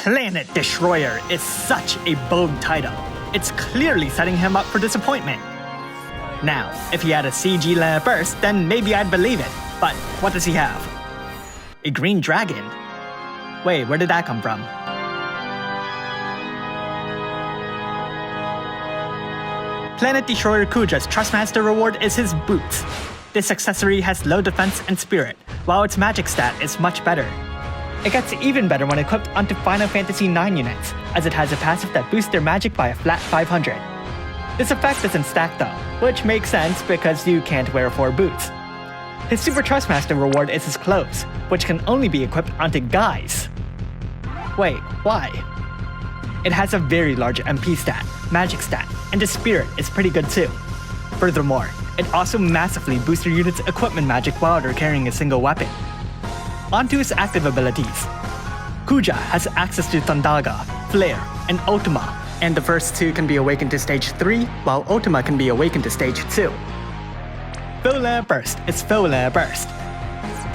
Planet Destroyer is such a bold title. It's clearly setting him up for disappointment. Now, if he had a CG Land Burst, then maybe I'd believe it. But what does he have? A green dragon? Wait, where did that come from? Planet Destroyer Kuja's Trustmaster reward is his boots. This accessory has low defense and spirit, while its magic stat is much better. It gets even better when equipped onto Final Fantasy IX units, as it has a passive that boosts their magic by a flat 500. This effect doesn't stack though, which makes sense because you can't wear 4 boots. His Super Trustmaster reward is his clothes, which can only be equipped onto guys. Wait, why? It has a very large MP stat, magic stat, and the spirit is pretty good too. Furthermore, it also massively boosts your unit's equipment magic while they're carrying a single weapon. Onto his active abilities. Kuja has access to Thundaga, Flare, and Ultima, and the first 2 can be awakened to stage 3, while Ultima can be awakened to stage 2. Full Layer Burst is Full Layer Burst.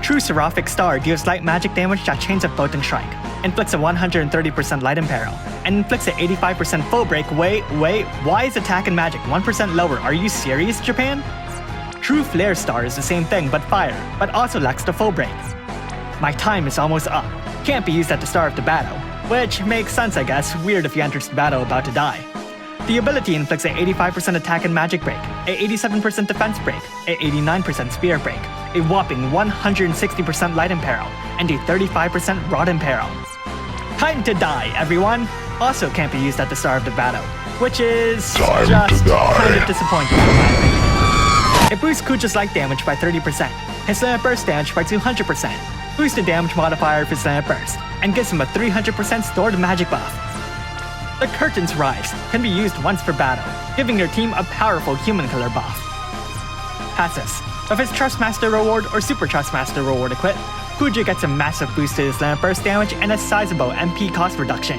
True Seraphic Star deals light magic damage that chains up Bolt and Strike, inflicts a 130% light imperil, and inflicts an 85% full break. Wait, why is attack and magic 1% lower? Are you serious, Japan? True Flare Star is the same thing but fire, but also lacks the full break. My time is almost up. Can't be used at the start of the battle, which makes sense I guess, weird if you enters the battle about to die. The ability inflicts an 85% attack and magic break, a 87% defense break, a 89% spear break, a whopping 160% light imperil, and a 35% rod imperil. Time to die, everyone! Also can't be used at the start of the battle, which is just kind of disappointing in my opinion. It boosts Kuja's light damage by 30%, his Land Burst damage by 200%, boosts the damage modifier of his Land Burst, and gives him a 300% stored magic buff. The Curtain's Rise can be used once per battle, giving your team a powerful human killer buff. Passives. With his Trustmaster reward or Super Trustmaster reward equipped, Kuja gets a massive boost to his Land Burst damage and a sizable MP cost reduction.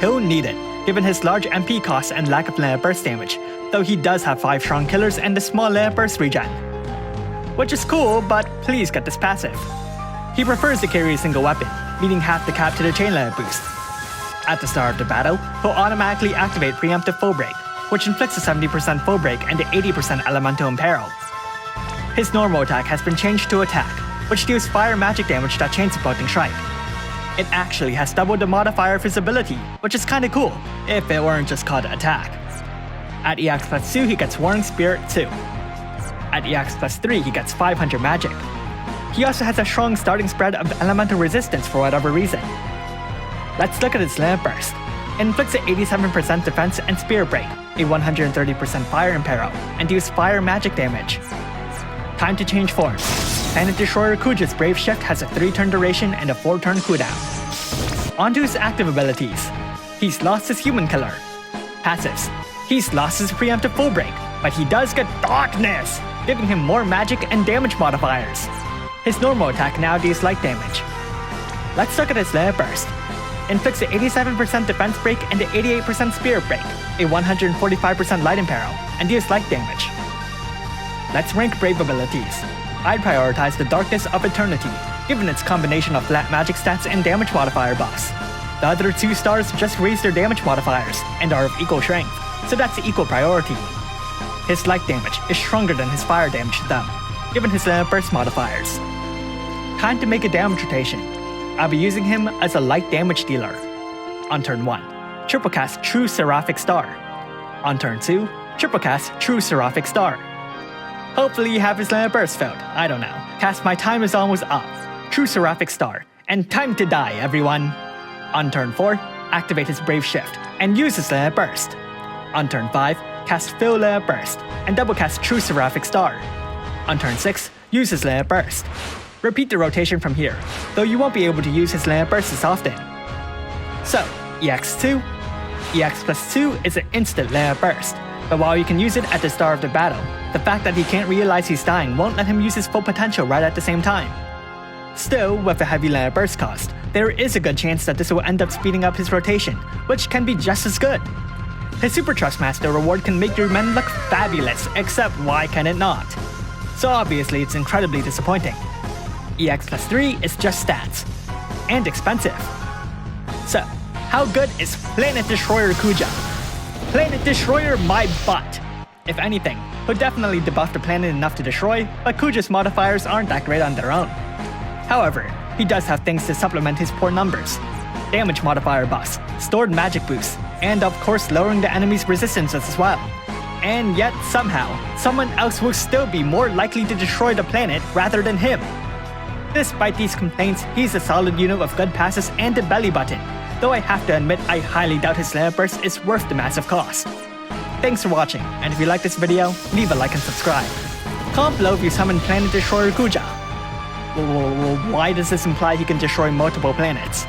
He'll need it, given his large MP cost and lack of Land Burst damage, though he does have 5 strong killers and a small Land Burst regen. Which is cool, but please get this passive. He prefers to carry a single weapon, meaning half the cap to the chain layer boost. At the start of the battle, he'll automatically activate Preemptive Full Break, which inflicts a 70% full break and an 80% elemental imperil. His normal attack has been changed to attack, which deals fire magic damage that chains Bolt and Strike. It actually has doubled the modifier of his ability, which is kinda cool, if it weren't just called attack. At EX plus 2 he gets Warring Spirit 2. At EX plus 3 he gets 500 magic. He also has a strong starting spread of elemental resistance for whatever reason. Let's look at his Land Burst. It inflicts an 87% defense and spear break, a 130% fire imperil, and deals fire magic damage. Time to change form. Planet Destroyer Kuja's Brave Shift has a 3-turn duration and a 4-turn cooldown. Onto his active abilities. He's lost his Human Killer. Passives. He's lost his Preemptive Full Break, but he does get Darkness, giving him more magic and damage modifiers. His normal attack now deals light damage. Let's look at his Land Burst. Inflicts an 87% defense break and an 88% spear break, a 145% light imperil, and deals light damage. Let's rank Brave abilities. I'd prioritize the Darkness of Eternity, given its combination of flat magic stats and damage modifier buffs. The other 2 stars just raise their damage modifiers, and are of equal strength, so that's equal priority. His light damage is stronger than his fire damage to them, given his Land Burst modifiers. Time to make a damage rotation. I'll be using him as a light damage dealer. On turn 1, triple cast True Seraphic Star. On turn 2, triple cast True Seraphic Star. Hopefully you have his Land Burst filled, I don't know. Cast My time is almost up. True Seraphic Star, and time to die, everyone. On turn 4, activate his Brave Shift, and use his Land Burst. On turn 5, cast Full Layer Burst, and double cast True Seraphic Star. On turn 6, use his Layer Burst. Repeat the rotation from here, though you won't be able to use his Land Burst as often. So, EX2. EX plus 2 is an instant Layer Burst, but while you can use it at the start of the battle, the fact that he can't realize he's dying won't let him use his full potential right at the same time. Still, with a heavy Layer Burst cost, there is a good chance that this will end up speeding up his rotation, which can be just as good. His Super Trustmaster reward can make your men look fabulous, except why can it not? So obviously it's incredibly disappointing. EX plus 3 is just stats. And expensive. So, how good is Planet Destroyer Kuja? Planet Destroyer my butt! If anything, he'll definitely debuff the planet enough to destroy, but Kuja's modifiers aren't that great on their own. However, he does have things to supplement his poor numbers. Damage modifier buffs, stored magic boosts, and of course lowering the enemy's resistances as well. And yet somehow, someone else will still be more likely to destroy the planet rather than him. Despite these complaints, he's a solid unit of good passes and a belly button, though I have to admit I highly doubt his Slayer Burst is worth the massive cost. Thanks for watching, and if you like this video, leave a like and subscribe. Comment below if you summon Planet Destroyer Kuja. Well, why does this imply he can destroy multiple planets?